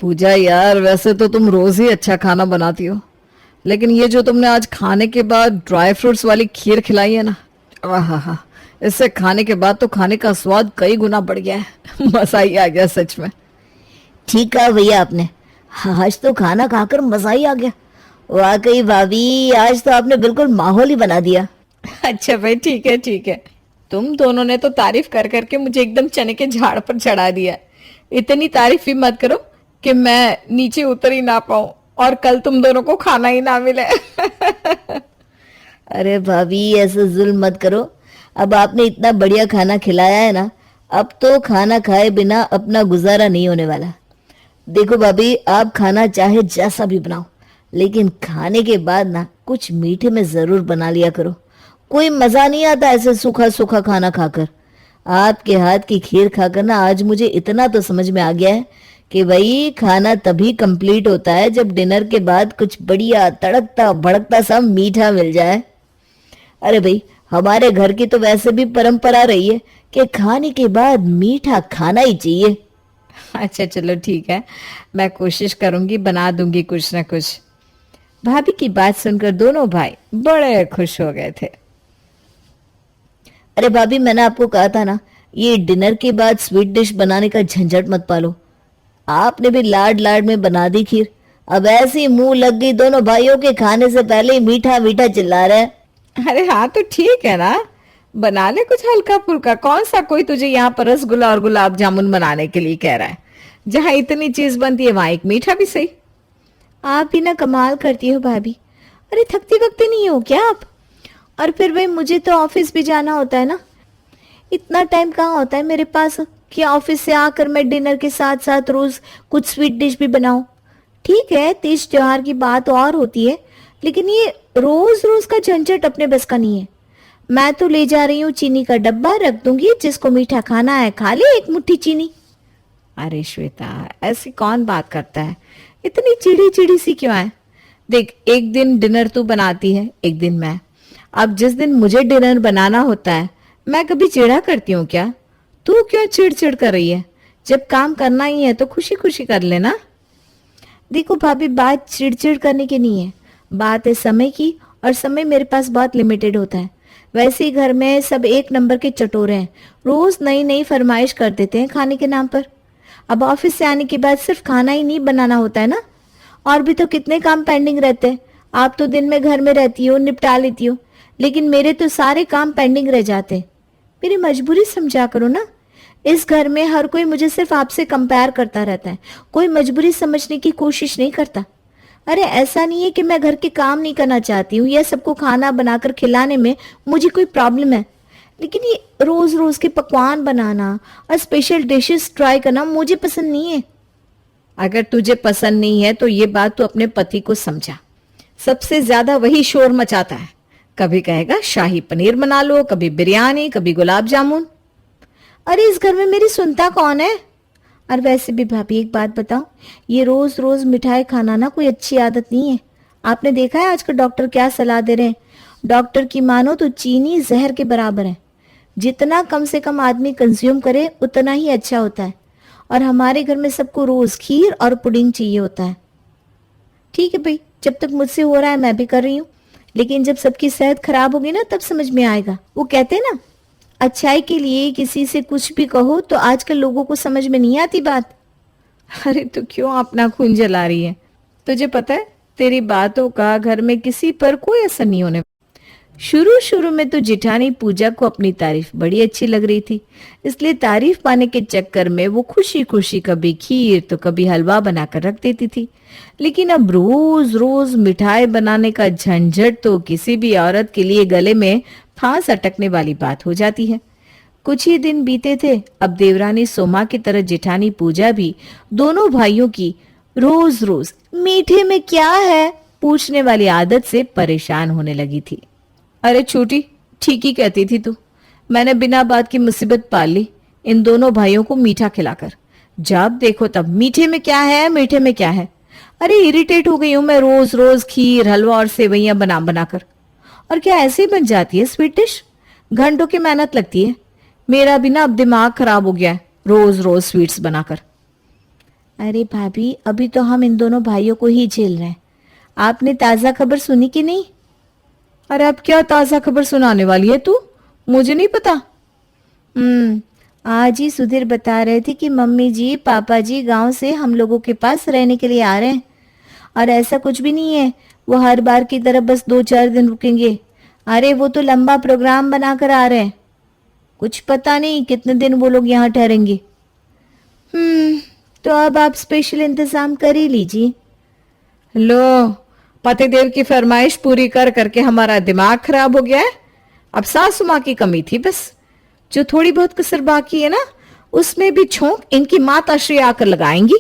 पूजा यार, वैसे तो तुम रोज ही अच्छा खाना बनाती हो, लेकिन ये जो तुमने आज खाने के बाद ड्राई फ्रूट्स वाली खीर खिलाई है ना, आहा, इससे खाने के बाद तो खाने का स्वाद कई गुना बढ़ गया है। मजा ही आ गया सच में। ठीक कहा भैया आपने। आज तो खाना खाकर मजा ही आ गया। वाकई भाभी, आज तो आपने बिल्कुल माहौल ही बना दिया। अच्छा भाई, ठीक है ठीक है। तुम दोनों ने तो तारीफ कर करके मुझे एकदम चने के झाड़ पर चढ़ा दिया। इतनी तारीफ भी मत करो कि मैं नीचे उतर ही ना पाऊं और कल तुम दोनों को खाना ही ना मिले। अरे भाभी, ऐसे जुल्म मत करो। अब आपने इतना बढ़िया खाना खिलाया है ना, अब तो खाना खाए बिना अपना गुजारा नहीं होने वाला। देखो भाभी, आप खाना चाहे जैसा भी बनाओ, लेकिन खाने के बाद ना कुछ मीठे में जरूर बना लिया करो। कोई मजा नहीं आता ऐसे सूखा सूखा खाना खाकर। आपके हाथ की खीर खाकर ना आज मुझे इतना तो समझ में आ गया है कि भाई खाना तभी कंप्लीट होता है जब डिनर के बाद कुछ बढ़िया तड़कता भड़कता सा मीठा मिल जाए। अरे भाई, हमारे घर की तो वैसे भी परंपरा रही है कि खाने के बाद मीठा खाना ही चाहिए। अच्छा चलो ठीक है, मैं कोशिश करूंगी, बना दूंगी कुछ ना कुछ। भाभी की बात सुनकर दोनों भाई बड़े खुश हो गए थे। अरे भाभी, मैंने आपको कहा था ना, ये डिनर के बाद स्वीट डिश बनाने का झंझट मत पालो। आपने भी लाड लाड में बना दी खीर। अब ऐसी मुंह लग गई दोनों भाइयों के, खाने से पहले ही मीठा मीठा चिल्ला रहे हैं। अरे हाँ तो ठीक है ना, बना ले कुछ हल्का फुल्का। कौन सा कोई तुझे यहाँ पर रसगुल्ला और गुलाब जामुन बनाने के लिए कह रहा है। जहाँ इतनी चीज बनती है वहां एक मीठा भी सही। आप भी ना कमाल करती हो भाभी। अरे थकती वक्ती नहीं हो क्या आप? और फिर भाई, मुझे तो ऑफिस भी जाना होता है ना। इतना टाइम कहाँ होता है मेरे पास कि ऑफिस से आकर मैं डिनर के साथ साथ रोज कुछ स्वीट डिश भी बनाऊं। ठीक है, तीज त्योहार की बात और होती है, लेकिन ये रोज रोज का झंझट अपने बस का नहीं है। मैं तो ले जा रही हूँ चीनी का डब्बा, रख दूंगी, जिसको मीठा खाना है खा ले एक मुट्ठी चीनी। अरे श्वेता, ऐसी कौन बात करता है, इतनी चिड़ी चिड़ी सी क्यों है। देख, एक दिन डिनर तू बनाती है, एक दिन मैं। अब जिस दिन मुझे डिनर बनाना होता है, मैं कभी चिढ़ा करती हूँ क्या? तू क्यों चिड़ कर रही है? जब काम करना ही है तो खुशी खुशी कर लेना। देखो भाभी, बात चिड़चिड़ करने की नहीं है, बात है समय की, और समय मेरे पास बहुत लिमिटेड होता है। वैसे ही घर में सब एक नंबर के चटोरे हैं, रोज नई नई फरमाइश कर देते हैं खाने के नाम पर। अब ऑफिस से आने के बाद सिर्फ खाना ही नहीं बनाना होता है ना, और भी तो कितने काम पेंडिंग रहते हैं। आप तो दिन में घर में रहती हो, निपटा लेती हो, लेकिन मेरे तो सारे काम पेंडिंग रह जाते हैं। मेरी मजबूरी समझा करो ना। इस घर में हर कोई मुझे सिर्फ आपसे कंपेयर करता रहता है, कोई मजबूरी समझने की कोशिश नहीं करता। अरे ऐसा नहीं है कि मैं घर के काम नहीं करना चाहती हूँ या सबको खाना बनाकर खिलाने में मुझे कोई प्रॉब्लम है, लेकिन ये रोज रोज के पकवान बनाना और स्पेशल डिशेस ट्राई करना मुझे पसंद नहीं है। अगर तुझे पसंद नहीं है तो ये बात तू अपने पति को समझा। सबसे ज्यादा वही शोर मचाता है। कभी कहेगा शाही पनीर बना लो, कभी बिरयानी, कभी गुलाब जामुन। अरे इस घर में मेरी सुनता कौन है? और वैसे भी भाभी, एक बात बताओ, ये रोज रोज मिठाई खाना ना कोई अच्छी आदत नहीं है। आपने देखा है आजकल डॉक्टर क्या सलाह दे रहे हैं? डॉक्टर की मानो तो चीनी जहर के बराबर है। जितना कम से कम आदमी कंज्यूम करे उतना ही अच्छा होता है। और हमारे घर में सबको रोज खीर और पुडिंग चाहिए होता है। ठीक है भाई, जब तक मुझसे हो रहा है मैं भी कर रही हूँ, लेकिन जब सबकी सेहत खराब होगी ना तब समझ में आएगा। वो कहते हैं ना, अच्छाई के लिए किसी से कुछ भी कहो तो आजकल लोगों को समझ में नहीं आती बात। अरे तू क्यों अपना खून जला रही है? तुझे पता है तेरी बातों का घर में किसी पर कोई असर नहीं होने। शुरू शुरू में तो जिठानी पूजा को अपनी तारीफ बड़ी अच्छी लग रही थी, इसलिए तारीफ पाने के चक्कर में वो खुशी खुशी कभी खीर तो कभी हलवा बनाकर रख देती थी। लेकिन अब रोज रोज मिठाई बनाने का झंझट तो किसी भी औरत के लिए गले में फांस अटकने वाली बात हो जाती है। कुछ ही दिन बीते थे, अब देवरानी सोमा की तरह जिठानी पूजा भी दोनों भाइयों की रोज रोज मीठे में क्या है पूछने वाली आदत से परेशान होने लगी थी। अरे छोटी, ठीक ही कहती थी तू। मैंने बिना बात की मुसीबत पाल ली इन दोनों भाइयों को मीठा खिलाकर। जब देखो तब मीठे में क्या है, मीठे में क्या है। अरे इरिटेट हो गई हूं मैं रोज रोज खीर हलवा और सेवैयां बना बनाकर। और क्या ऐसे ही बन जाती है स्वीट डिश? घंटों की मेहनत लगती है। मेरा भी ना अब दिमाग खराब हो गया है रोज रोज स्वीट्स बनाकर। अरे भाभी, अभी तो हम इन दोनों भाइयों को ही झेल रहे हैं। आपने ताजा खबर सुनी कि नहीं? अरे अब क्या ताजा खबर सुनाने वाली है तू? मुझे नहीं पता। आज ही सुधीर बता रहे थे कि मम्मी जी पापा जी गांव से हम लोगों के पास रहने के लिए आ रहे हैं। और ऐसा कुछ भी नहीं है, वो हर बार की तरह बस 2-4 दिन रुकेंगे। अरे वो तो लंबा प्रोग्राम बनाकर आ रहे हैं। कुछ पता नहीं कितने दिन वो लोग यहाँ ठहरेंगे। तो अब आप स्पेशल इंतजाम कर ही लीजिए। लो, पतिदेव की फरमाइश पूरी कर करके हमारा दिमाग खराब हो गया है। अब सासू माँ की कमी थी बस। जो थोड़ी बहुत कसर बाकी है ना, उसमें भी छोंक इनकी माता श्री आकर लगाएंगी।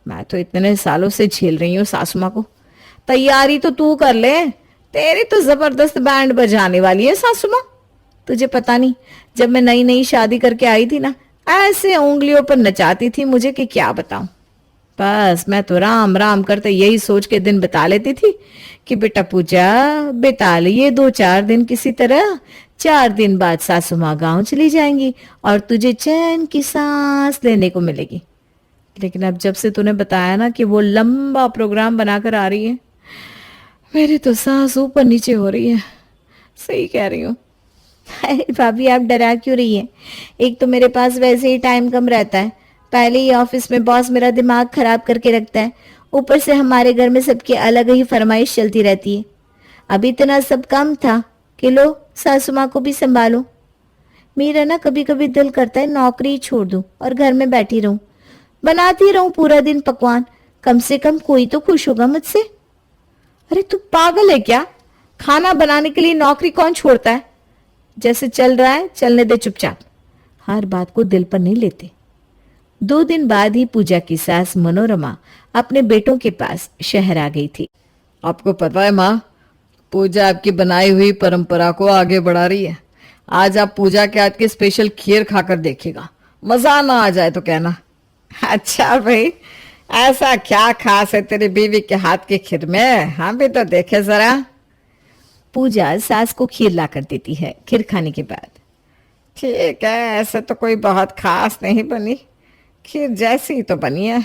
मैं तो इतने सालों से झेल रही हूँ सासू माँ को। तैयारी तो तू कर ले, तेरी तो जबरदस्त बैंड बजाने वाली है सासू माँ। तुझे पता नहीं, जब मैं नई नई शादी करके आई थी ना, ऐसे उंगलियों पर नचाती थी मुझे कि क्या बताऊं। बस मैं तो राम राम करते यही सोच के दिन बिता लेती थी कि बेटा पूजा बिता लिए 2-4 दिन किसी तरह। 4 दिन बाद सासू माँ गाँव चली जाएंगी और तुझे चैन की सांस लेने को मिलेगी। लेकिन अब जब से तूने बताया ना कि वो लंबा प्रोग्राम बनाकर आ रही है, मेरी तो सांस ऊपर नीचे हो रही है। सही कह रही हूँ। अरे भाभी, आप डरा क्यों रही हैं? एक तो मेरे पास वैसे ही टाइम कम रहता है, पहले ही ऑफिस में बॉस मेरा दिमाग खराब करके रखता है, ऊपर से हमारे घर में सबकी अलग ही फरमाइश चलती रहती है। अभी इतना सब कम था कि लो सासू माँ को भी संभालो। मेरा ना कभी कभी दिल करता है नौकरी ही छोड़ दूं और घर में बैठी रहूं, बनाती रहूं पूरा दिन पकवान। कम से कम कोई तो खुश होगा मुझसे। अरे तू पागल है क्या? खाना बनाने के लिए नौकरी कौन छोड़ता है? जैसे चल रहा है चलने दे चुपचाप। हर बात को दिल पर नहीं लेते। 2 दिन बाद ही पूजा की सास मनोरमा अपने बेटों के पास शहर आ गई थी। आपको पता है माँ, पूजा आपकी बनाई हुई परंपरा को आगे बढ़ा रही है। आज आप पूजा के हाथ की स्पेशल खीर खाकर देखिएगा, मजा ना आ जाए तो कहना। अच्छा भाई, ऐसा क्या खास है तेरी बीवी के हाथ की खीर में? हम भी तो देखे जरा। पूजा सास को खीर ला कर देती है खीर खाने के बाद। ठीक है, ऐसे तो कोई बहुत खास नहीं बनी, खीर जैसी तो बनी है।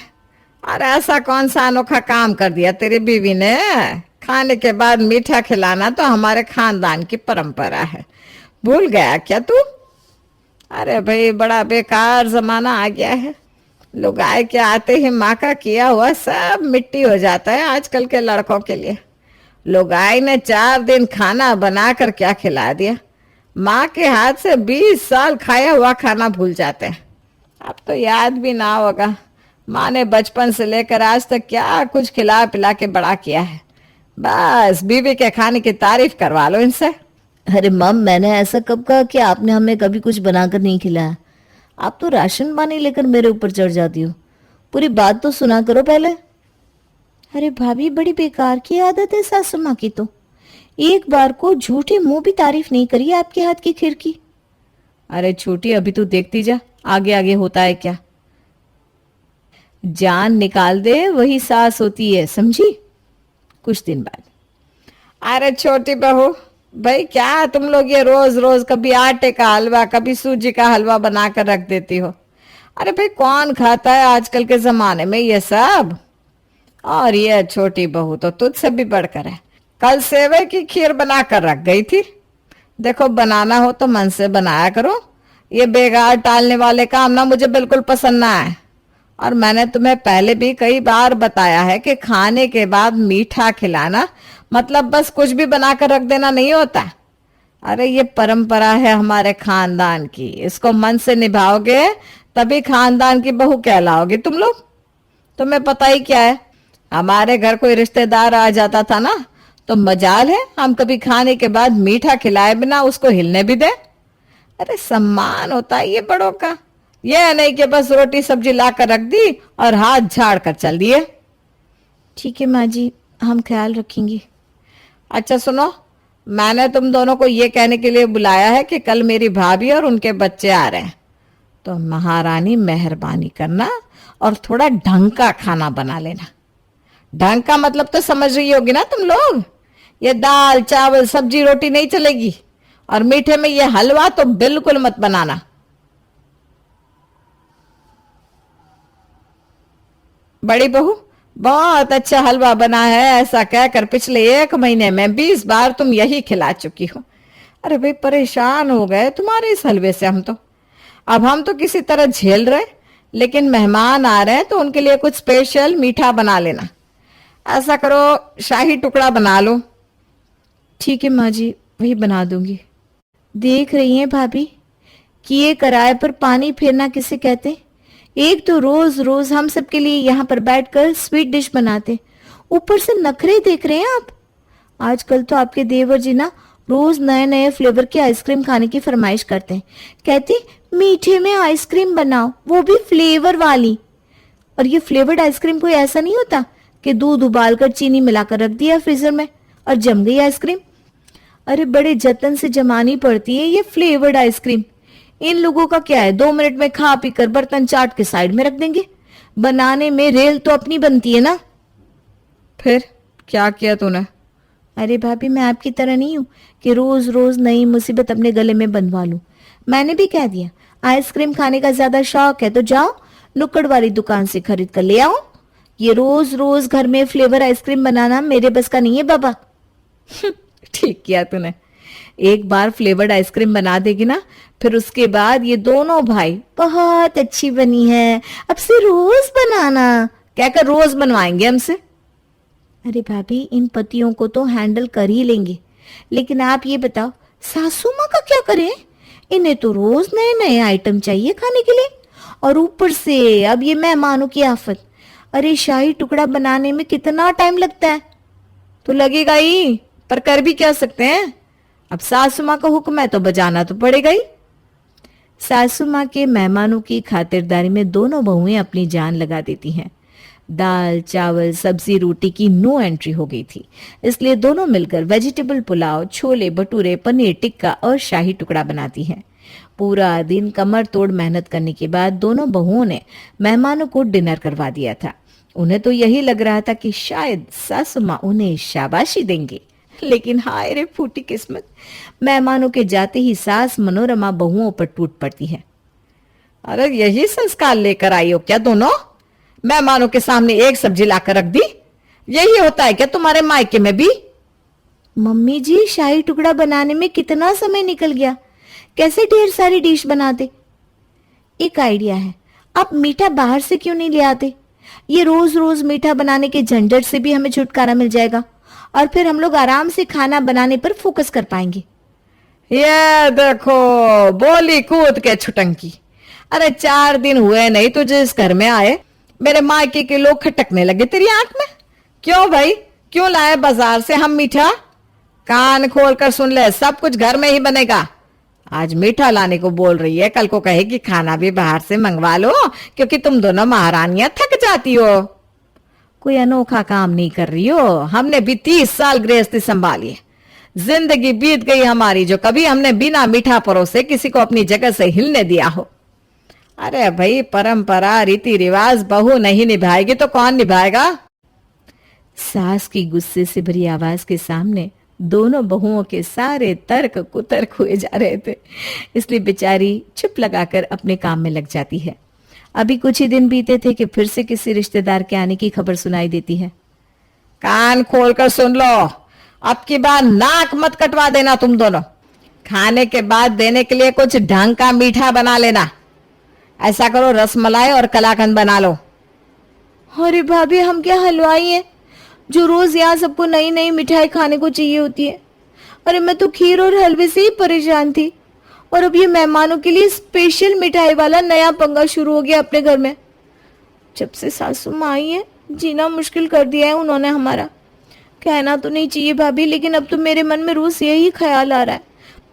और ऐसा कौन सा अनोखा काम कर दिया तेरी बीवी ने? खाने के बाद मीठा खिलाना तो हमारे खानदान की परंपरा है, भूल गया क्या तू? अरे भाई, बड़ा बेकार जमाना आ गया है। लोग आए के आते ही माँ का किया हुआ सब मिट्टी हो जाता है आजकल के लड़कों के लिए। लोग आए ने 4 दिन खाना बनाकर क्या खिला दिया। माँ के हाथ से 20 साल खाया हुआ खाना भूल जाते हैं। अब तो याद भी ना होगा माँ ने बचपन से लेकर आज तक क्या कुछ खिला पिला के बड़ा किया है। बस बीवी के खाने की तारीफ करवा लो इनसे। अरे मम, मैंने ऐसा कब कहा कि आपने हमें कभी कुछ बनाकर नहीं खिलाया? आप तो राशन पानी लेकर मेरे ऊपर चढ़ जाती हो। पूरी बात तो सुना करो पहले। अरे भाभी, बड़ी बेकार की आदत है सासू माँ की तो। एक बार को झूठे मुंह भी तारीफ नहीं करी आपके हाथ की खीर की। अरे छोटी, अभी तू देखती जा आगे आगे होता है क्या। जान निकाल दे वही सास होती है, समझी? कुछ दिन बाद, अरे छोटी बहू, भाई क्या तुम लोग ये रोज रोज कभी आटे का हलवा कभी सूजी का हलवा बनाकर रख देती हो? अरे भाई, कौन खाता है आजकल के जमाने में ये सब? और ये छोटी बहू तो तुझसे भी बढ़कर है। कल सेवे की खीर बनाकर रख गई थी। देखो, बनाना हो तो मन से बनाया करो। ये बेकार टालने वाले काम ना मुझे बिल्कुल पसंद ना है। और मैंने तुम्हें पहले भी कई बार बताया है कि खाने के बाद मीठा खिलाना मतलब बस कुछ भी बनाकर रख देना नहीं होता। अरे ये परंपरा है हमारे खानदान की, इसको मन से निभाओगे तभी खानदान की बहू कहलाओगे तुम लोग। तुम्हें पता ही क्या है, हमारे घर कोई रिश्तेदार आ जाता था ना, तो मजाल है हम कभी खाने के बाद मीठा खिलाए बिना उसको हिलने भी दे। अरे सम्मान होता है ये बड़ों का, ये नहीं कि बस रोटी सब्जी ला कर रख दी और हाथ झाड़ कर चल दिए। ठीक है माँ जी, हम ख्याल रखेंगे। अच्छा सुनो, मैंने तुम दोनों को ये कहने के लिए बुलाया है कि कल मेरी भाभी और उनके बच्चे आ रहे हैं, तो महारानी मेहरबानी करना और थोड़ा ढंग का खाना बना लेना। ढंग का मतलब तो समझ रही होगी ना तुम लोग। ये दाल चावल सब्जी रोटी नहीं चलेगी, और मीठे में ये हलवा तो बिल्कुल मत बनाना। बड़ी बहू, बहुत अच्छा हलवा बना है, ऐसा कहकर पिछले 1 महीने में 20 बार तुम यही खिला चुकी हो। अरे भाई, परेशान हो गए तुम्हारे इस हलवे से हम तो। अब हम तो किसी तरह झेल रहे, लेकिन मेहमान आ रहे हैं तो उनके लिए कुछ स्पेशल मीठा बना लेना। ऐसा करो, शाही टुकड़ा बना लो। ठीक है माँ जी, वही बना दूंगी। देख रही हैं भाभी, किए कराए पर पानी फेरना किसे कहते। एक तो रोज रोज हम सबके लिए यहाँ पर बैठकर स्वीट डिश बनाते, ऊपर से नखरे देख रहे हैं आप। आजकल तो आपके देवर जी ना रोज नए नए फ्लेवर की आइसक्रीम खाने की फरमाइश करते हैं। कहते मीठे में आइसक्रीम बनाओ, वो भी फ्लेवर वाली। और ये फ्लेवर्ड आइसक्रीम कोई ऐसा नहीं होता कि दूध उबालकर चीनी मिलाकर रख दिया फ्रीजर में और जम गई आइसक्रीम। अरे बड़े जतन से जमानी पड़ती है ये फ्लेवर्ड आइसक्रीम। इन लोगों का क्या है, 2 मिनट में खा पी कर बर्तन चाट के साइड में रख देंगे। बनाने में रेल तो अपनी बनती है ना। फिर क्या किया तूने? अरे भाभी, मैं आपकी तरह नहीं हूं कि रोज रोज नई मुसीबत अपने गले में बंधवा लूं। मैंने भी कह दिया, आइसक्रीम खाने का ज्यादा शौक है तो जाओ नुक्कड़ वाली दुकान से खरीद कर ले आओ। ये रोज रोज घर में फ्लेवर आइसक्रीम बनाना मेरे बस का नहीं है बाबा। ठीक किया तूने। एक बार फ्लेवर्ड आइसक्रीम बना देगी ना, फिर उसके बाद ये दोनों भाई बहुत अच्छी बनी है, अब से रोज बनाना कहकर रोज बनवाएंगे हमसे। अरे भाभी, इन पतियों को तो हैंडल कर ही लेंगे, लेकिन आप ये बताओ सासू माँ का क्या करें। इन्हें तो रोज नए नए आइटम चाहिए खाने के लिए, और ऊपर से अब ये मेहमानों की आफत। अरे शाही टुकड़ा बनाने में कितना टाइम लगता है। तो लगेगा ही, पर कर भी क्या सकते हैं। अब सासू माँ का हुक्म है तो बजाना तो पड़ेगा ही। सासू माँ के मेहमानों की खातिरदारी में दोनों बहुएं अपनी जान लगा देती हैं। दाल चावल सब्जी रोटी की नो एंट्री हो गई थी, इसलिए दोनों मिलकर वेजिटेबल पुलाव, छोले भटूरे, पनीर टिक्का और शाही टुकड़ा बनाती हैं। पूरा दिन कमर तोड़ मेहनत करने के बाद दोनों बहुओं ने मेहमानों को डिनर करवा दिया था। उन्हें तो यही लग रहा था कि शायद सासू माँ उन्हें शाबाशी देंगे, लेकिन हाय रे फूटी किस्मत, मेहमानों के जाते ही सास मनोरमा बहुओं पर टूट पड़ती है। अरे यही संस्कार लेकर आई हो क्या दोनों? मेहमानों के सामने एक सब्जी लाकर रख दी। यही होता है क्या तुम्हारे मायके में भी? मम्मी जी, शाही टुकड़ा बनाने में कितना समय निकल गया, कैसे ढेर सारी डिश बनाते। एक आइडिया है, आप मीठा बाहर से क्यों नहीं ले आते। ये रोज रोज मीठा बनाने के झंझट से भी हमें छुटकारा मिल जाएगा और फिर हम लोग आराम से खाना बनाने पर फोकस कर पाएंगे। ये देखो, बोली कूद के छुटंकी। अरे 4 दिन हुए नहीं तुझे इस घर में आए, मेरे मायके के लोग खटकने लगे तेरी आंख में। क्यों भाई, क्यों लाए बाजार से हम मीठा? कान खोल कर सुन ले, सब कुछ घर में ही बनेगा। आज मीठा लाने को बोल रही है, कल को कहेगी खाना भी बाहर से मंगवा लो, क्योंकि तुम दोनों महारानियां थक जाती हो। कोई अनोखा काम नहीं कर रही हो। हमने भी 30 साल गृहस्थी संभाली है, जिंदगी बीत गई हमारी जो कभी हमने बिना मीठा परोसे किसी को अपनी जगह से हिलने दिया हो। अरे भाई, परंपरा रीति रिवाज बहू नहीं निभाएगी तो कौन निभाएगा? सास की गुस्से से भरी आवाज के सामने दोनों बहुओं के सारे तर्क कुतर्क हुए जा रहे थे, इसलिए बेचारी चुप लगाकर अपने काम में लग जाती है। अभी कुछ ही दिन बीते थे कि फिर से किसी रिश्तेदार के आने की खबर सुनाई देती है। कान खोलकर सुन लो, अब की बार नाक मत कटवा देना तुम दोनों। खाने के बाद देने के लिए कुछ ढंग का मीठा बना लेना। ऐसा करो, रसमलाई और कलाकंद बना लो। अरे भाभी, हम क्या हलवाई हैं जो रोज यहाँ सबको नई नई मिठाई खाने को चाहिए होती है। अरे मैं तो खीर और हलवे से ही परेशान थी, और अब ये मेहमानों के लिए स्पेशल मिठाई वाला नया पंगा शुरू हो गया अपने घर में। जब से सासू माँ आई है, जीना मुश्किल कर दिया है उन्होंने हमारा। कहना तो नहीं चाहिए भाभी, लेकिन अब तो मेरे मन में रोज यही ख्याल आ रहा है,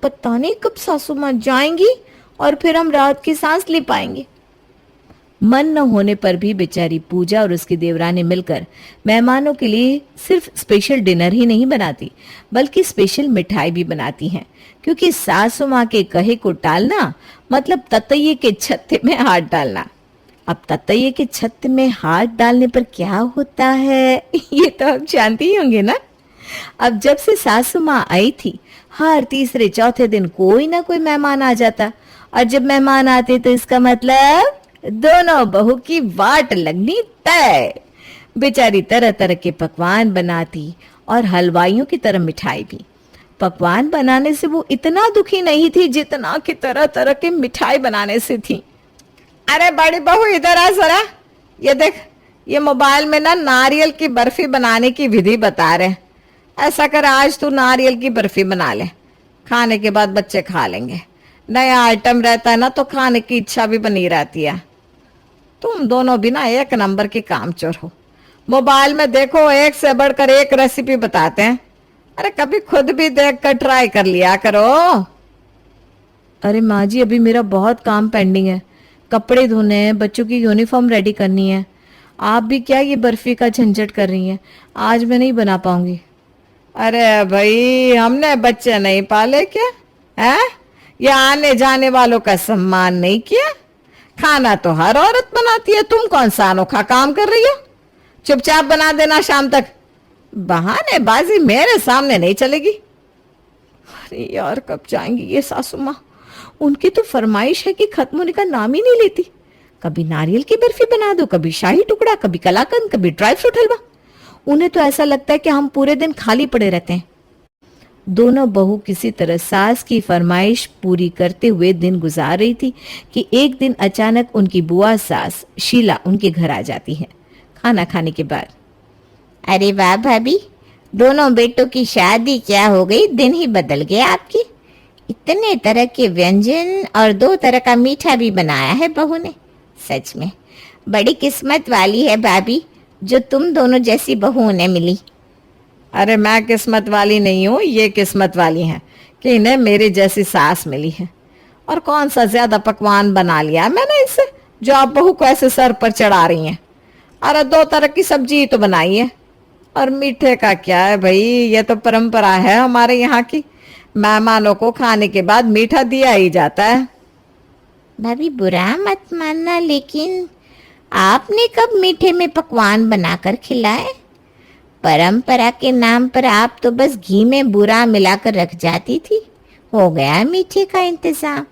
पता नहीं कब सासू माँ जाएंगी और फिर हम रात की सांस ले पाएंगे। मन न होने पर भी बेचारी पूजा और उसकी देवरानी मिलकर मेहमानों के लिए सिर्फ स्पेशल डिनर ही नहीं बनाती, बल्कि स्पेशल मिठाई भी बनाती हैं, क्योंकि सासू माँ के कहे को टालना मतलब ततैये के छत्ते में हाथ डालना। अब ततैये के छत्ते में हाथ डालने पर क्या होता है ये तो आप जानती ही होंगे ना। अब जब से सासू माँ आई थी, हर तीसरे चौथे दिन कोई ना कोई मेहमान आ जाता, और जब मेहमान आते तो इसका मतलब दोनों बहू की वाट लगनी तय। बेचारी तरह तरह के पकवान बनाती और हलवाइयों की तरह मिठाई भी। पकवान बनाने से वो इतना दुखी नहीं थी जितना कि तरह तरह के मिठाई बनाने से थी। अरे बड़ी बहू इधर आ जरा, ये देख, ये मोबाइल में ना नारियल की बर्फी बनाने की विधि बता रहे। ऐसा कर, आज तू नारियल की बर्फी बना ले, खाने के बाद बच्चे खा लेंगे। नया आइटम रहता है ना तो खाने की इच्छा भी बनी रहती है। तुम दोनों भी ना एक नंबर के कामचोर हो। मोबाइल में देखो, एक से बढ़कर एक रेसिपी बताते हैं। अरे कभी खुद भी देख कर ट्राई कर लिया करो। अरे माँ जी, अभी मेरा बहुत काम पेंडिंग है। कपड़े धोने हैं, बच्चों की यूनिफॉर्म रेडी करनी है। आप भी क्या ये बर्फी का झंझट कर रही हैं? आज मैं नहीं बना पाऊंगी। अरे भाई, हमने बच्चे नहीं पाले क्या? हैं? या आने जाने वालों का सम्मान नहीं किया? खाना तो हर औरत बनाती है, तुम कौन सा अनोखा काम कर रही हो? चुपचाप बना देना शाम तक। बहानेबाजी मेरे सामने नहीं चलेगी। अरे यार, कब जाएंगी ये सासू माँ? उनकी तो फरमाइश है कि खत्म होने का नाम ही नहीं लेती। कभी नारियल की बर्फी बना दो, कभी शाही टुकड़ा, कभी कलाकंद, कभी ड्राई फ्रूट हलवा। उन्हें तो ऐसा लगता है कि हम पूरे दिन खाली पड़े रहते हैं। दोनों बहू किसी तरह सास की फरमाइश पूरी करते हुए दिन गुजार रही थी कि एक दिन अचानक उनकी बुआ सास शीला उनके घर आ जाती है खाना खाने के बाद। अरे वाह भाभी, दोनों बेटों की शादी क्या हो गई, दिन ही बदल गया आपकी। इतने तरह के व्यंजन और 2 तरह का मीठा भी बनाया है बहू ने। सच में बड़ी किस्मत वाली है भाभी, जो तुम दोनों जैसी बहू उन्हें मिली। अरे मैं किस्मत वाली नहीं हूँ, ये किस्मत वाली हैं कि इन्हें मेरी जैसी सास मिली है। और कौन सा ज्यादा पकवान बना लिया मैंने इससे, जो आप बहू को ऐसे सर पर चढ़ा रही हैं। अरे 2 तरह की सब्जी तो बनाई है। और मीठे का क्या है भाई, ये तो परंपरा है हमारे यहाँ की। मेहमानों को खाने के बाद मीठा दिया ही जाता है। भाभी बुरा मत मानना, लेकिन आपने कब मीठे में पकवान बनाकर खिलाए? परंपरा के नाम पर आप तो बस घी में बुरा मिलाकर रख जाती थी। हो गया मीठे का इंतजाम।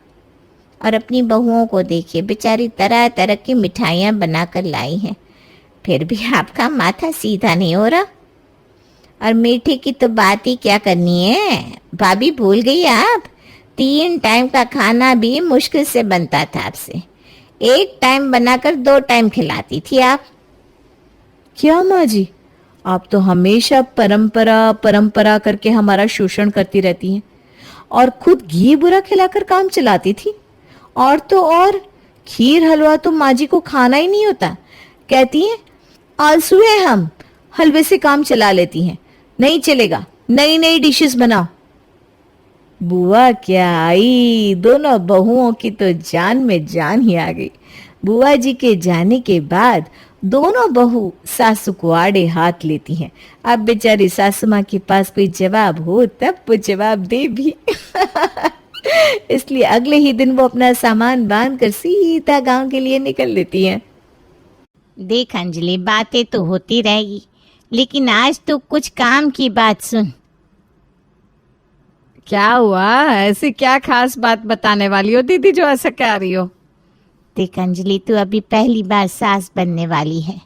और अपनी बहुओं को देखिए, बेचारी तरह तरह की मिठाइयाँ बनाकर लाई हैं, फिर भी आपका माथा सीधा नहीं हो रहा। और मीठे की तो बात ही क्या करनी है भाभी, भूल गई आप? 3 टाइम का खाना भी मुश्किल से बनता था आपसे। 1 टाइम बनाकर 2 टाइम खिलाती थी आप। क्या माँ जी, आप तो हमेशा परंपरा परंपरा करके हमारा शोषण करती रहती हैं और खुद घी बुरा खिलाकर काम चलाती थी। और तो और खीर हलवा तो माँ जी को खाना ही नहीं होता। कहती हैं आलसू है हम, हलवे से काम चला लेती हैं। नहीं चलेगा, नई नई डिशेस बनाओ। बुआ क्या आई, दोनों बहुओं की तो जान में जान ही आ गई। बुआ जी के जाने के बाद दोनों बहू सासू को आड़े हाथ लेती हैं। अब बेचारी सासू माँ के पास कोई जवाब हो तब वो जवाब दे भी। इसलिए अगले ही दिन वो अपना सामान बांध कर सीधा गांव के लिए निकल लेती हैं। देख अंजलि, बातें तो होती रहेगी, लेकिन आज तो कुछ काम की बात सुन। क्या हुआ? ऐसी क्या खास बात बताने वाली हो दीदी जो ऐसा कह रही हो? देख अंजलि, तू अभी पहली बार सास बनने वाली है,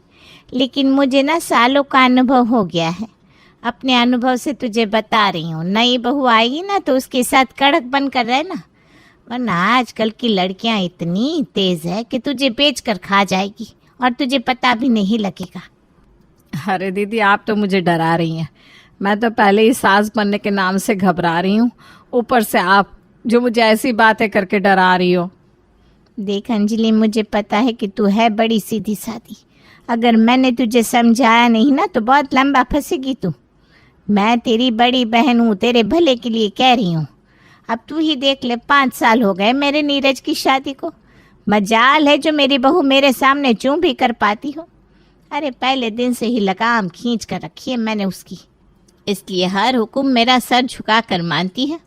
लेकिन मुझे ना सालों का अनुभव हो गया है। अपने अनुभव से तुझे बता रही हूँ, नई बहू आएगी ना तो उसके साथ कड़क बन कर रहना, वरना आजकल की लड़कियाँ इतनी तेज है कि तुझे बेच कर खा जाएगी और तुझे पता भी नहीं लगेगा। अरे दीदी, आप तो मुझे डरा रही हैं। मैं तो पहले ही सास बनने के नाम से घबरा रही हूँ, ऊपर से आप जो मुझे ऐसी बातें करके डरा रही हो। देख अंजलि, मुझे पता है कि तू है बड़ी सीधी सादी। अगर मैंने तुझे समझाया नहीं ना तो बहुत लंबा फंसेगी तू। मैं तेरी बड़ी बहन हूँ, तेरे भले के लिए कह रही हूँ। अब तू ही देख ले, 5 साल हो गए मेरे नीरज की शादी को। मजाल है जो मेरी बहू मेरे सामने चूं भी कर पाती हो। अरे पहले दिन से ही लगाम खींच कर रखी है मैंने उसकी, इसलिए हर हुक्म मेरा सर झुका कर मानती है।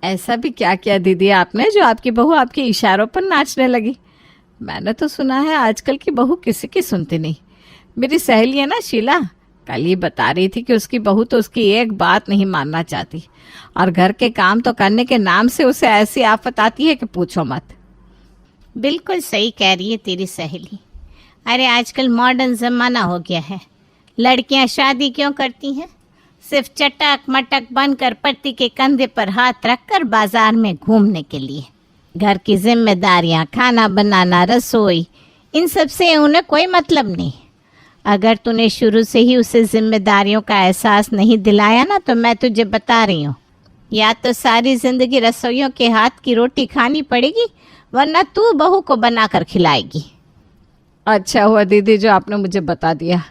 ऐसा भी क्या किया दीदी आपने जो आपकी बहू आपके इशारों पर नाचने लगी? मैंने तो सुना है आजकल की बहू किसी की सुनती नहीं। मेरी सहेली है ना शीला, कल ही बता रही थी कि उसकी बहू तो उसकी एक बात नहीं मानना चाहती और घर के काम तो करने के नाम से उसे ऐसी आफत आती है कि पूछो मत। बिल्कुल सही कह रही है तेरी सहेली। अरे आजकल मॉडर्न ज़माना हो गया है, लड़कियां शादी क्यों करती हैं? सिर्फ चटक मटक बनकर पति के कंधे पर हाथ रखकर बाजार में घूमने के लिए। घर की जिम्मेदारियां, खाना बनाना, रसोई, इन सब से उन्हें कोई मतलब नहीं। अगर तूने शुरू से ही उसे जिम्मेदारियों का एहसास नहीं दिलाया ना, तो मैं तुझे बता रही हूँ, या तो सारी जिंदगी रसोइयों के हाथ की रोटी खानी पड़ेगी, वरना तू बहू को बनाकर खिलाएगी। अच्छा हुआ दीदी जो आपने मुझे बता दिया,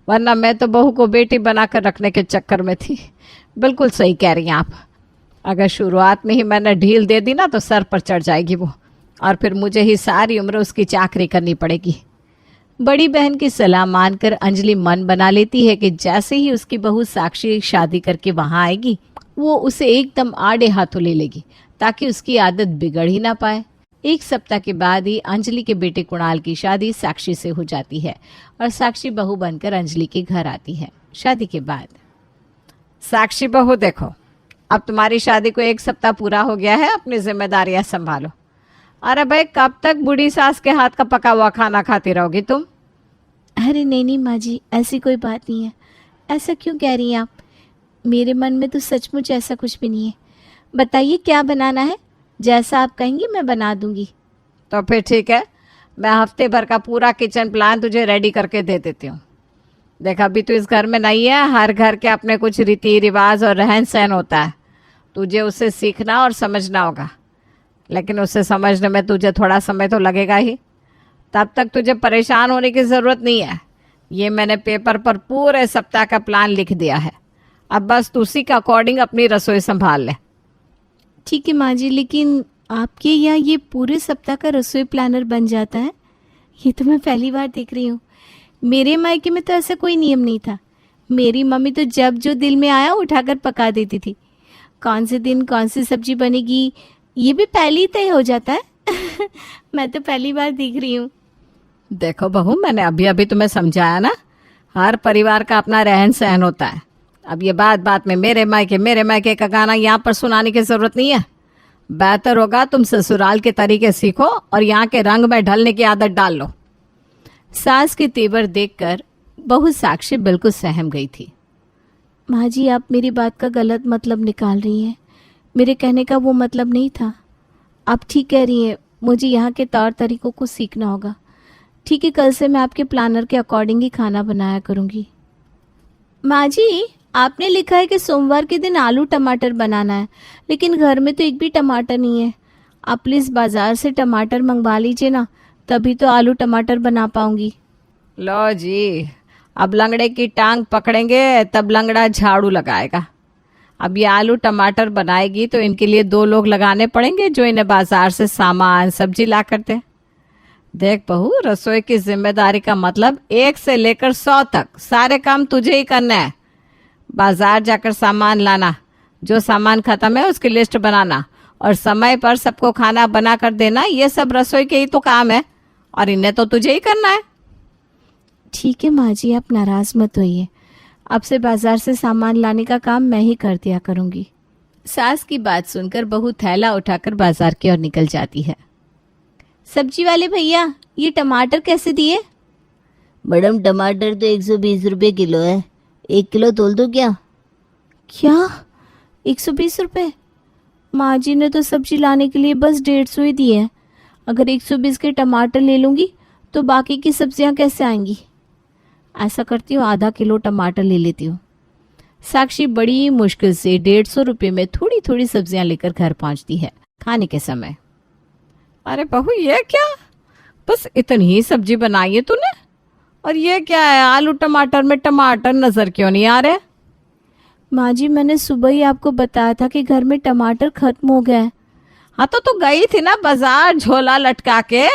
वरना मैं तो बहू को बेटी बनाकर रखने के चक्कर में थी। बिल्कुल सही कह रही हैं आप। अगर शुरुआत में ही मैंने ढील दे दी ना तो सर पर चढ़ जाएगी वो, और फिर मुझे ही सारी उम्र उसकी चाकरी करनी पड़ेगी। बड़ी बहन की सलाह मानकर अंजलि मन बना लेती है कि जैसे ही उसकी बहू साक्षी शादी करके वहां आएगी, वो उसे एकदम आड़े हाथों ले लेगी, ताकि उसकी आदत बिगड़ ही ना पाए। एक सप्ताह के बाद ही अंजलि के बेटे कुणाल की शादी साक्षी से हो जाती है और साक्षी बहू बनकर अंजलि के घर आती है। शादी के बाद साक्षी बहू, देखो अब तुम्हारी शादी को 1 सप्ताह पूरा हो गया है, अपनी जिम्मेदारियां संभालो। अरे भाई, कब तक बूढ़ी सास के हाथ का पका हुआ खाना खाती रहोगी तुम? अरे नहीं माँ जी, ऐसी कोई बात नहीं है। ऐसा क्यों कह रही हैं आप? मेरे मन में तो सचमुच ऐसा कुछ भी नहीं है। बताइए क्या बनाना है, जैसा आप कहेंगी मैं बना दूंगी। तो फिर ठीक है, मैं हफ्ते भर का पूरा किचन प्लान तुझे रेडी करके दे देती हूँ। देख, अभी तो इस घर में नहीं है, हर घर के अपने कुछ रीति रिवाज और रहन सहन होता है। तुझे उसे सीखना और समझना होगा, लेकिन उसे समझने में तुझे थोड़ा समय तो लगेगा ही। तब तक तुझे परेशान होने की ज़रूरत नहीं है। ये मैंने पेपर पर पूरे सप्ताह का प्लान लिख दिया है, अब बस तू उसी के अकॉर्डिंग अपनी रसोई संभाल ले। ठीक है माँ जी, लेकिन आपके यहाँ ये पूरे सप्ताह का रसोई प्लानर बन जाता है? ये तो मैं पहली बार देख रही हूँ। मेरे मायके में तो ऐसा कोई नियम नहीं था। मेरी मम्मी तो जब जो दिल में आया उठाकर पका देती थी। कौन से दिन कौन सी सब्जी बनेगी ये भी पहले ही तय हो जाता है। मैं तो पहली बार देख रही हूँ। देखो बहू, मैंने अभी अभी तुम्हें समझाया ना, हर परिवार का अपना रहन सहन होता है। अब ये बात बात में मेरे मायके का गाना यहाँ पर सुनाने की जरूरत नहीं है। बेहतर होगा तुम ससुराल के तरीके सीखो और यहाँ के रंग में ढलने की आदत डाल लो। सास के तेवर देखकर बहू साक्षी बिल्कुल सहम गई थी। माँ जी, आप मेरी बात का गलत मतलब निकाल रही हैं। मेरे कहने का वो मतलब नहीं था। आप ठीक कह रही हैं, मुझे यहाँ के तौर तरीकों को सीखना होगा। ठीक है, कल से मैं आपके प्लानर के अकॉर्डिंग ही खाना बनाया करूँगी। माँ जी, आपने लिखा है कि सोमवार के दिन आलू टमाटर बनाना है, लेकिन घर में तो एक भी टमाटर नहीं है। आप प्लीज़ बाज़ार से टमाटर मंगवा लीजिए ना, तभी तो आलू टमाटर बना पाऊंगी। लो जी, अब लंगड़े की टांग पकड़ेंगे तब लंगड़ा झाड़ू लगाएगा। अब ये आलू टमाटर बनाएगी तो इनके लिए 2 लोग लगाने पड़ेंगे जो इन्हें बाजार से सामान सब्जी ला करते। देख बहू, रसोई की जिम्मेदारी का मतलब 1 से लेकर 100 तक सारे काम तुझे ही करना है। बाजार जाकर सामान लाना, जो सामान खत्म है उसकी लिस्ट बनाना और समय पर सबको खाना बना कर देना, ये सब रसोई के ही तो काम है और इन्हें तो तुझे ही करना है। ठीक है माँ जी, आप नाराज़ मत होइए। अब से बाजार से सामान लाने का काम मैं ही कर दिया करूँगी। सास की बात सुनकर बहू थैला उठाकर बाजार की ओर निकल जाती है। सब्जी वाले भैया, ये टमाटर कैसे दिए? मैडम, टमाटर तो 120 रुपये किलो है, 1 किलो तोल दो क्या? क्या 120 रुपये? माँ जी ने तो सब्जी लाने के लिए बस 150 ही दिए हैं। अगर 120 के टमाटर ले लूँगी तो बाकी की सब्जियाँ कैसे आएंगी? ऐसा करती हूँ, आधा किलो टमाटर ले लेती हूँ। साक्षी बड़ी मुश्किल से 150 रुपये में थोड़ी थोड़ी सब्जियाँ लेकर घर पहुँचती है। खाने के समय, अरे बहू, ये क्या, बस इतनी ही सब्जी बनाई है तूने? और ये क्या है, आलू टमाटर में टमाटर नजर क्यों नहीं आ रहे? माँ जी, मैंने सुबह ही आपको बताया था कि घर में टमाटर खत्म हो गए। हाँ तो तू गई थी ना बाजार झोला लटका के,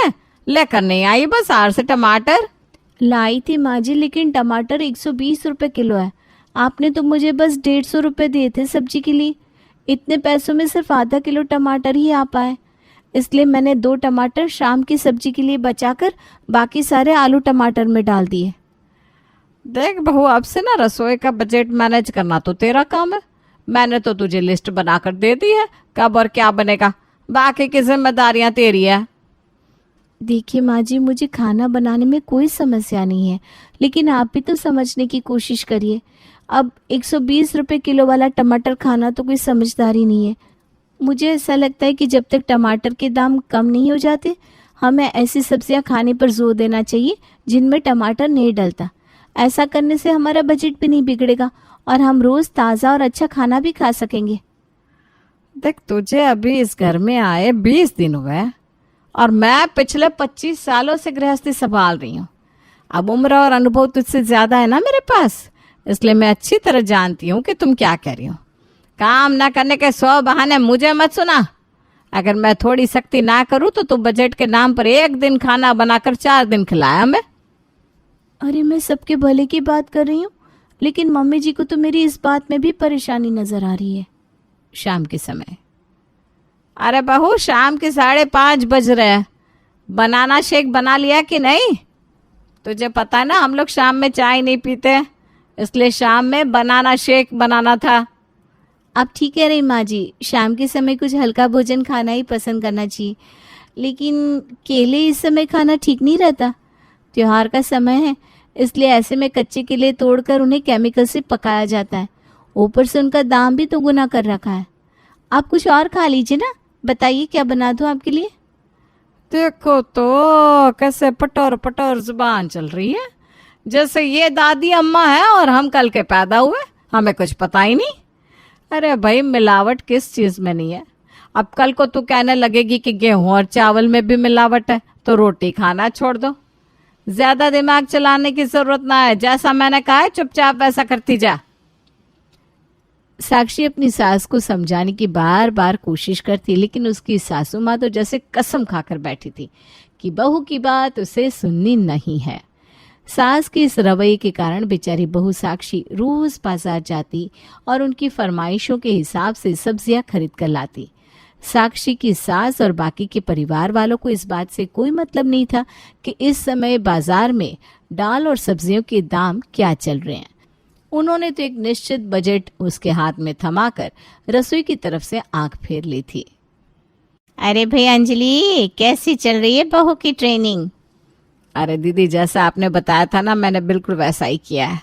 लेकर नहीं आई बाजार से टमाटर? लाई थी माँ जी, लेकिन टमाटर 120 रुपये किलो है। आपने तो मुझे बस 150 रुपये दिए थे सब्जी के लिए। इतने पैसों में सिर्फ आधा किलो टमाटर ही आ पाए, इसलिए मैंने 2 टमाटर शाम की सब्जी के लिए बचाकर बाकी सारे आलू टमाटर में डाल दिए। देख बहू, अब से ना रसोई का बजट मैनेज करना तो तेरा काम है। मैंने तो तुझे लिस्ट बनाकर दे दी है कब और क्या बनेगा, बाकी की जिम्मेदारियां तेरी है। देखिए माँ जी, मुझे खाना बनाने में कोई समस्या नहीं है, लेकिन आप भी तो समझने की कोशिश करिए। अब 120 रुपए किलो वाला टमाटर खाना तो कोई समझदारी नहीं है। मुझे ऐसा लगता है कि जब तक टमाटर के दाम कम नहीं हो जाते, हमें ऐसी सब्जियां खाने पर जोर देना चाहिए जिनमें टमाटर नहीं डलता। ऐसा करने से हमारा बजट भी नहीं बिगड़ेगा और हम रोज ताज़ा और अच्छा खाना भी खा सकेंगे। देख, तुझे अभी इस घर में आए 20 दिन हुए हैं और मैं पिछले 25 सालों से गृहस्थी संभाल रही हूँ। अब उम्र और अनुभव तुझसे ज्यादा है ना मेरे पास, इसलिए मैं अच्छी तरह जानती हूँ कि तुम क्या कह रही हो। काम ना करने के 100 बहाने मुझे मत सुना। अगर मैं थोड़ी सख्ती ना करूँ तो तू बजट के नाम पर एक दिन खाना बनाकर 4 दिन खिलाया हमें। अरे मैं सबके भले की बात कर रही हूँ, लेकिन मम्मी जी को तो मेरी इस बात में भी परेशानी नजर आ रही है। शाम के समय, अरे बहू, शाम के 5:30 बज रहे हैं। बनाना शेक बना लिया कि नहीं? तुझे पता है ना, हम लोग शाम में चाय नहीं पीते, इसलिए शाम में बनाना शेक बनाना था। आप ठीक कह रही माँ जी, शाम के समय कुछ हल्का भोजन खाना ही पसंद करना चाहिए, लेकिन केले इस समय खाना ठीक नहीं रहता। त्योहार का समय है, इसलिए ऐसे में कच्चे केले तोड़कर उन्हें केमिकल से पकाया जाता है। ऊपर से उनका दाम भी तो गुना कर रखा है। आप कुछ और खा लीजिए ना। बताइए क्या बना दूं आपके लिए? देखो तो कैसे पटोर पटोर जुबान चल रही है, जैसे ये दादी अम्मा है और हम कल के पैदा हुए, हमें कुछ पता ही नहीं। अरे भाई, मिलावट किस चीज में नहीं है? अब कल को तू कहने लगेगी कि गेहूं और चावल में भी मिलावट है, तो रोटी खाना छोड़ दो। ज्यादा दिमाग चलाने की जरूरत ना है। जैसा मैंने कहा है चुपचाप वैसा करती जा। साक्षी अपनी सास को समझाने की बार बार कोशिश करती, लेकिन उसकी सासू माँ तो जैसे कसम खाकर बैठी थी कि बहू की बात उसे सुननी नहीं है। सास के इस रवैये के कारण बेचारी बहू साक्षी रोज बाजार जाती और उनकी फरमाइशों के हिसाब से सब्जियां खरीद कर लाती। साक्षी की सास और बाकी के परिवार वालों को इस बात से कोई मतलब नहीं था कि इस समय बाजार में दाल और सब्जियों के दाम क्या चल रहे हैं। उन्होंने तो एक निश्चित बजट उसके हाथ में थमाकर रसोई की तरफ से आंख फेर ली थी। अरे भाई अंजलि, कैसी चल रही है बहू की ट्रेनिंग? अरे दीदी, जैसा आपने बताया था ना, मैंने बिल्कुल वैसा ही किया है।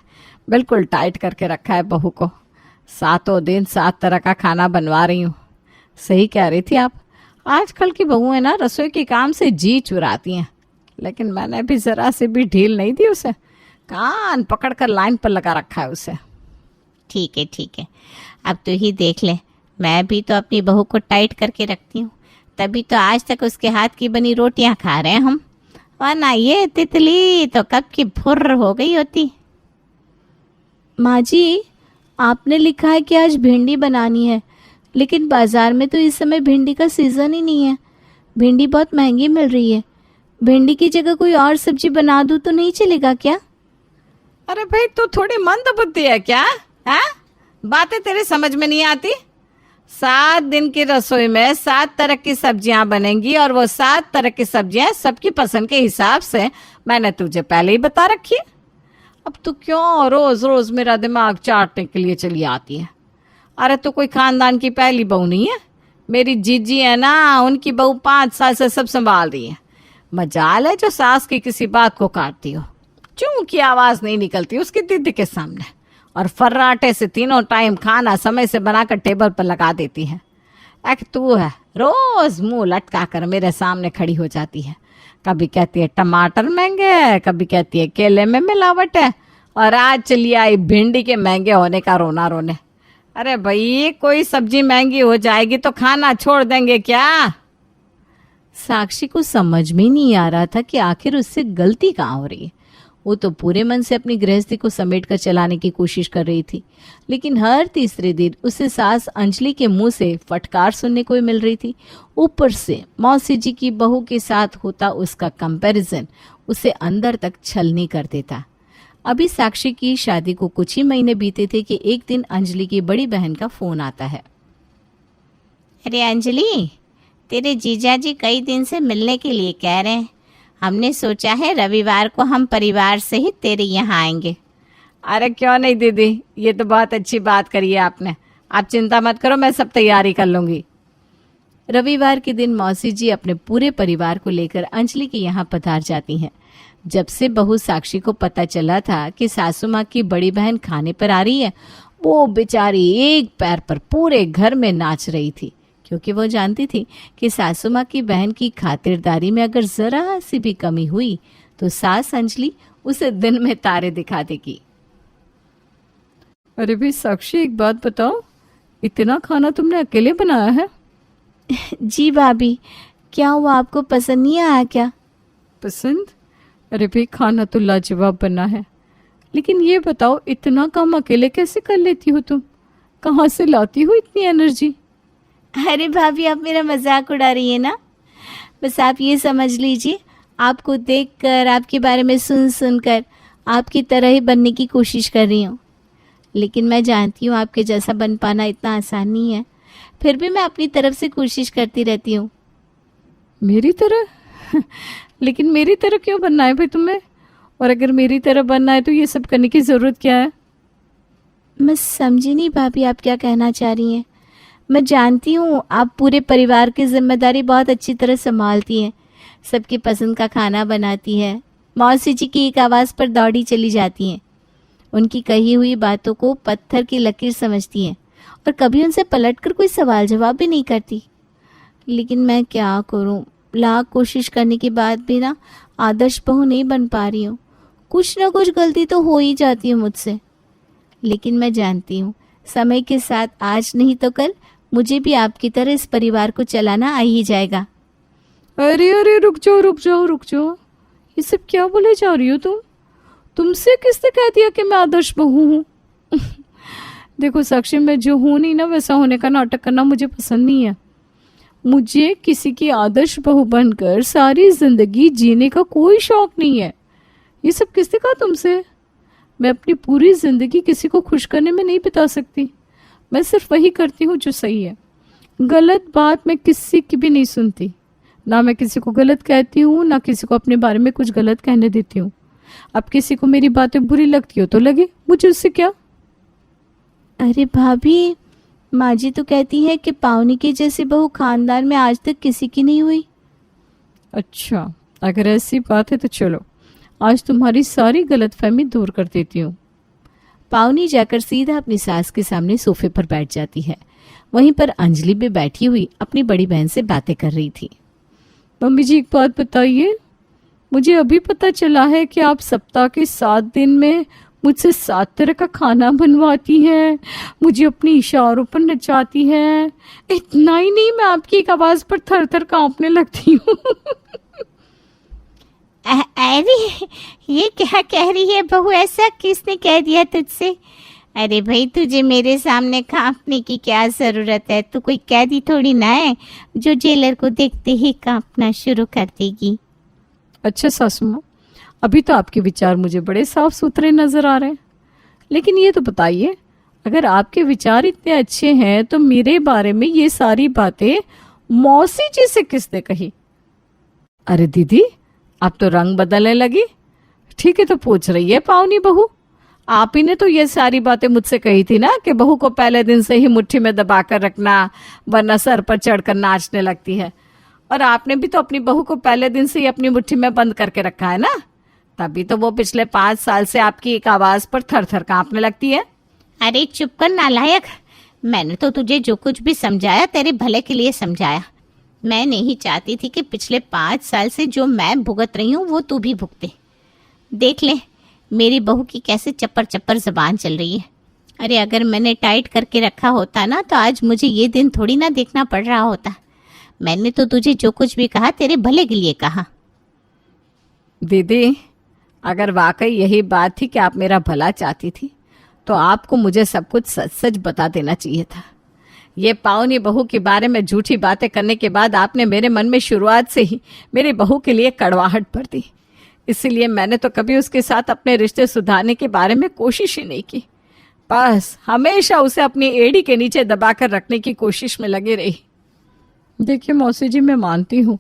बिल्कुल टाइट करके रखा है बहू को। 7 दिन 7 तरह का खाना बनवा रही हूँ। सही कह रही थी आप, आजकल की बहू है ना, रसोई के काम से जी चुराती हैं। लेकिन मैंने भी जरा से भी ढील नहीं दी उसे। कान पकड़कर लाइन पर लगा रखा है उसे। ठीक है ठीक है, अब तो ही देख ले, मैं भी तो अपनी बहू को टाइट करके रखती हूँ, तभी तो आज तक उसके हाथ की बनी रोटियां खा रहे हैं हम, वरना ये तितली तो कब की फुर्र हो गई होती। माँ जी, आपने लिखा है कि आज भिंडी बनानी है, लेकिन बाजार में तो इस समय भिंडी का सीजन ही नहीं है। भिंडी बहुत महंगी मिल रही है। भिंडी की जगह कोई और सब्जी बना दूँ तो नहीं चलेगा क्या? अरे भाई, तू थोड़ी मंद बुद्धि है क्या? है, बातें तेरे समझ में नहीं आती। 7 दिन की रसोई में 7 तरह की सब्जियां बनेंगी और वो 7 तरह की सब्जियां सबकी पसंद के हिसाब से मैंने तुझे पहले ही बता रखी है। अब तू क्यों रोज रोज मेरा दिमाग चाटने के लिए चली आती है? अरे तू कोई खानदान की पहली बहू नहीं है। मेरी जीजी है ना, उनकी बहू 5 साल से सब संभाल रही है। मजाल है जो सास की किसी बात को काटती हो। चूं की आवाज नहीं निकलती उसकी दीदी के सामने, और फर्राटे से तीनों टाइम खाना समय से बनाकर टेबल पर लगा देती है। एक तू है, रोज मुंह लटका कर मेरे सामने खड़ी हो जाती है। कभी कहती है टमाटर महंगे है, कभी कहती है केले में मिलावट है, और आज चली आई भिंडी के महंगे होने का रोना रोने। अरे भाई, कोई सब्जी महंगी हो जाएगी तो खाना छोड़ देंगे क्या? साक्षी को समझ में नहीं आ रहा था कि आखिर उससे गलती कहाँ हो रही है। वो तो पूरे मन से अपनी गृहस्थी को समेट कर चलाने की कोशिश कर रही थी, लेकिन हर तीसरे दिन उसे सास अंजलि के मुंह से फटकार सुनने को मिल रही थी। ऊपर से मौसी जी की बहू के साथ होता उसका कंपैरिजन उसे अंदर तक छलनी कर देता। अभी साक्षी की शादी को कुछ ही महीने बीते थे कि एक दिन अंजलि की बड़ी बहन का फोन आता है। अरे अंजलि, तेरे जीजाजी कई दिन से मिलने के लिए कह रहे हैं। हमने सोचा है रविवार को हम परिवार से ही तेरे यहाँ आएंगे। अरे क्यों नहीं दीदी, ये तो बहुत अच्छी बात करी है आपने। आप चिंता मत करो, मैं सब तैयारी कर लूंगी। रविवार के दिन मौसी जी अपने पूरे परिवार को लेकर अंजलि के यहाँ पधार जाती हैं। जब से बहू साक्षी को पता चला था कि सासू माँ की बड़ी बहन खाने पर आ रही है, वो बेचारी एक पैर पर पूरे घर में नाच रही थी, क्योंकि वो जानती थी कि सासू माँ की बहन की खातिरदारी में अगर जरा सी भी कमी हुई तो सास अंजलि उसे दिन में तारे दिखा देगी। अरे भाई साक्षी, एक बात बताओ, इतना खाना तुमने अकेले बनाया है? जी भाभी, क्या हुआ, आपको पसंद नहीं आया क्या? पसंद? अरे भाई खाना तो लाजवाब बना है, लेकिन ये बताओ इतना काम अकेले कैसे कर लेती हो तुम? कहाँ से लाती हो इतनी एनर्जी? अरे भाभी, आप मेरा मजाक उड़ा रही है ना? बस आप ये समझ लीजिए, आपको देखकर, आपके बारे में सुन सुनकर आपकी तरह ही बनने की कोशिश कर रही हूँ। लेकिन मैं जानती हूँ आपके जैसा बन पाना इतना आसान नहीं है, फिर भी मैं अपनी तरफ से कोशिश करती रहती हूँ। मेरी तरह? लेकिन मेरी तरह क्यों बनना है भाई तुम्हें? और अगर मेरी तरह बनना है तो ये सब करने की ज़रूरत क्या है? मैं समझी नहीं भाभी, आप क्या कहना चाह रही हैं। मैं जानती हूँ आप पूरे परिवार की जिम्मेदारी बहुत अच्छी तरह संभालती हैं, सबकी पसंद का खाना बनाती है, मौसी जी की एक आवाज़ पर दौड़ी चली जाती हैं, उनकी कही हुई बातों को पत्थर की लकीर समझती हैं और कभी उनसे पलटकर कोई सवाल जवाब भी नहीं करती। लेकिन मैं क्या करूँ, लाख कोशिश करने के बाद भी ना आदर्श बहू नहीं बन पा रही हूँ। कुछ ना कुछ गलती तो हो ही जाती है मुझसे, लेकिन मैं जानती हूँ समय के साथ आज नहीं तो कल मुझे भी आपकी तरह इस परिवार को चलाना आ ही जाएगा। अरे अरे रुक जाओ रुक जाओ रुक जाओ, ये सब क्या बोले जा रही हो तुम? तुमसे किसने कह दिया कि मैं आदर्श बहू हूँ? देखो साक्षी, मैं जो हूँ नहीं ना, वैसा होने का नाटक करना मुझे पसंद नहीं है। मुझे किसी की आदर्श बहू बनकर सारी जिंदगी जीने का कोई शौक नहीं है। ये सब किसने कहा तुमसे? मैं अपनी पूरी जिंदगी किसी को खुश करने में नहीं बिता सकती। मैं सिर्फ वही करती हूँ जो सही है। गलत बात मैं किसी की भी नहीं सुनती, ना मैं किसी को गलत कहती हूँ, ना किसी को अपने बारे में कुछ गलत कहने देती हूँ। अब किसी को मेरी बातें बुरी लगती हो तो लगे, मुझे उससे क्या। अरे भाभी, माँ जी तो कहती है कि पावनी की जैसी बहू खानदान में आज तक किसी की नहीं हुई। अच्छा, अगर ऐसी बात है तो चलो आज तुम्हारी सारी गलतफहमी दूर कर देती हूँ। पावनी जाकर सीधा अपनी सास के सामने सोफे पर बैठ जाती है। वहीं पर अंजलि भी बैठी हुई अपनी बड़ी बहन से बातें कर रही थी। मम्मी जी, एक बात बताइए, मुझे अभी पता चला है कि आप सप्ताह के 7 दिन में मुझसे 7 तरह का खाना बनवाती हैं, मुझे अपनी इशारों पर नचाती हैं। इतना ही नहीं, मैं आपकी एक आवाज पर थर थर कांपने लगती हूँ। अरे ये क्या कह रही है बहू? ऐसा किसने कह दिया तुझसे? अरे भाई, तुझे मेरे सामने कांपने की क्या ज़रूरत है? तू कोई कैदी थोड़ी ना है जो जेलर को देखते ही कांपना शुरू कर देगी। अच्छा सासू माँ, अभी तो आपके विचार मुझे बड़े साफ सुथरे नजर आ रहे हैं, लेकिन ये तो बताइए, अगर आपके विचार इतने अच्छे हैं तो मेरे बारे में ये सारी बातें मौसी जी से किसने कही? अरे दीदी, आप तो रंग बदलने लगी। ठीक है, तो पूछ रही है पावनी बहू, आप ही ने तो ये सारी बातें मुझसे कही थी ना कि बहू को पहले दिन से ही मुट्ठी में दबाकर रखना, वरना सर पर चढ़कर नाचने लगती है। और आपने भी तो अपनी बहू को पहले दिन से ही अपनी मुट्ठी में बंद करके रखा है ना, तभी तो वो पिछले 5 साल से आपकी एक आवाज पर थर थर कांपने लगती है। अरे चुप कर नालायक, मैंने तो तुझे जो कुछ भी समझाया तेरे भले के लिए समझाया। मैं नहीं चाहती थी कि पिछले 5 साल से जो मैं भुगत रही हूँ वो तू भी भुगते। देख ले मेरी बहू की कैसे चप्पर चप्पर जबान चल रही है। अरे अगर मैंने टाइट करके रखा होता ना तो आज मुझे ये दिन थोड़ी ना देखना पड़ रहा होता। मैंने तो तुझे जो कुछ भी कहा तेरे भले के लिए कहा। दीदी, अगर वाकई यही बात थी कि आप मेरा भला चाहती थी तो आपको मुझे सब कुछ सच सच बता देना चाहिए था। ये पावनी बहू के बारे में झूठी बातें करने के बाद आपने मेरे मन में शुरुआत से ही मेरी बहू के लिए कड़वाहट भर दी। इसीलिए मैंने तो कभी उसके साथ अपने रिश्ते सुधारने के बारे में कोशिश ही नहीं की। बस हमेशा उसे अपनी एड़ी के नीचे दबाकर रखने की कोशिश में लगी रही। देखिए मौसी जी, मैं मानती हूँ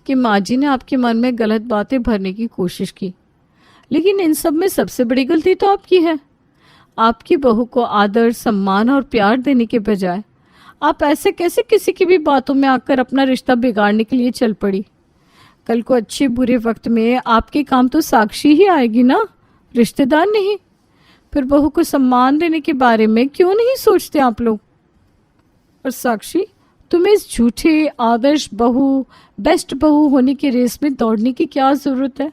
कि माँ जी ने आपके मन में गलत बातें भरने की कोशिश की, लेकिन इन सब में सबसे बड़ी गलती तो आपकी है। आपकी बहू को आदर, सम्मान और प्यार देने के बजाय आप ऐसे कैसे किसी की भी बातों में आकर अपना रिश्ता बिगाड़ने के लिए चल पड़ी? कल को अच्छे बुरे वक्त में आपके काम तो साक्षी ही आएगी ना, रिश्तेदार नहीं। फिर बहू को सम्मान देने के बारे में क्यों नहीं सोचते आप लोग? और साक्षी, तुम्हें इस झूठे आदर्श बहू, बेस्ट बहू होने की रेस में दौड़ने की क्या जरूरत है?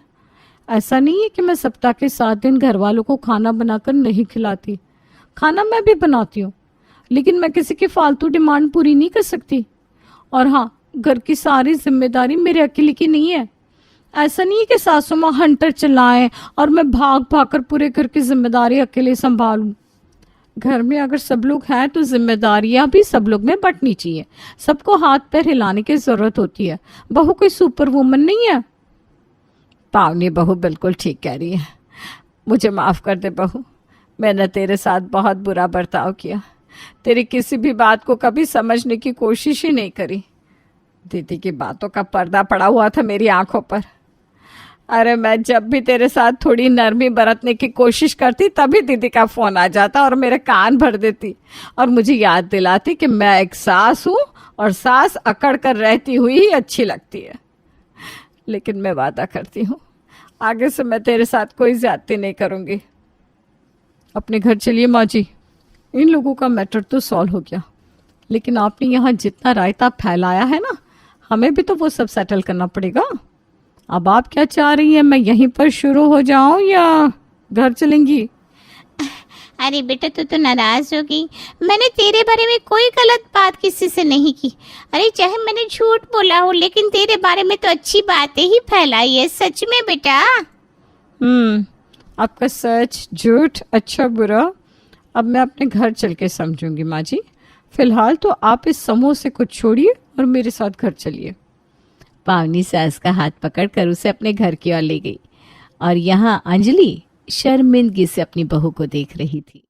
ऐसा नहीं है कि मैं सप्ताह के 7 दिन घर वालों को खाना बनाकर नहीं खिलाती। खाना मैं भी बनाती हूँ, लेकिन मैं किसी की फालतू डिमांड पूरी नहीं कर सकती। और हाँ, घर की सारी जिम्मेदारी मेरे अकेले की नहीं है। ऐसा नहीं है कि सासू माँ हंटर चलाएं और मैं भाग भाग कर पूरे घर की जिम्मेदारी अकेले संभालूं। घर में अगर सब लोग हैं तो जिम्मेदारियां भी सब लोग में बंटनी चाहिए। सबको हाथ पैर हिलाने की जरूरत होती है। बहू कोई सुपर वुमन नहीं है। पावनी बहू बिल्कुल ठीक कह रही है। मुझे माफ कर दे बहू, मैंने तेरे साथ बहुत बुरा बर्ताव किया। तेरी किसी भी बात को कभी समझने की कोशिश ही नहीं करी। दीदी की बातों का पर्दा पड़ा हुआ था मेरी आंखों पर। अरे मैं जब भी तेरे साथ थोड़ी नरमी बरतने की कोशिश करती तभी दीदी का फोन आ जाता और मेरे कान भर देती और मुझे याद दिलाती कि मैं एक सास हूँ और सास अकड़ कर रहती हुई ही अच्छी लगती है। लेकिन मैं वादा करती हूँ, आगे से मैं तेरे साथ कोई ज्यादती नहीं करूँगी। अपने घर चलिए माँ जी। इन लोगों का मैटर तो सॉल्व हो गया, लेकिन आपने यहाँ जितना रायता फैलाया है ना, हमें भी तो वो सब सेटल करना पड़ेगा। अब आप क्या चाह रही हैं, मैं यहीं पर शुरू हो जाऊं या घर चलेंगी? अरे बेटा, तू तो नाराज हो गई। मैंने तेरे बारे में कोई गलत बात किसी से नहीं की। अरे चाहे मैंने झूठ बोला हो, लेकिन तेरे बारे में तो अच्छी बातें ही फैलाई है। सच में बेटा। आपका सच झूठ अच्छा बुरा अब मैं अपने घर चल के समझूंगी माँ जी। फिलहाल तो आप इस समूह से कुछ छोड़िए और मेरे साथ घर चलिए। पावनी सास का हाथ पकड़कर उसे अपने घर की ओर ले गई और यहाँ अंजलि शर्मिंदगी से अपनी बहू को देख रही थी।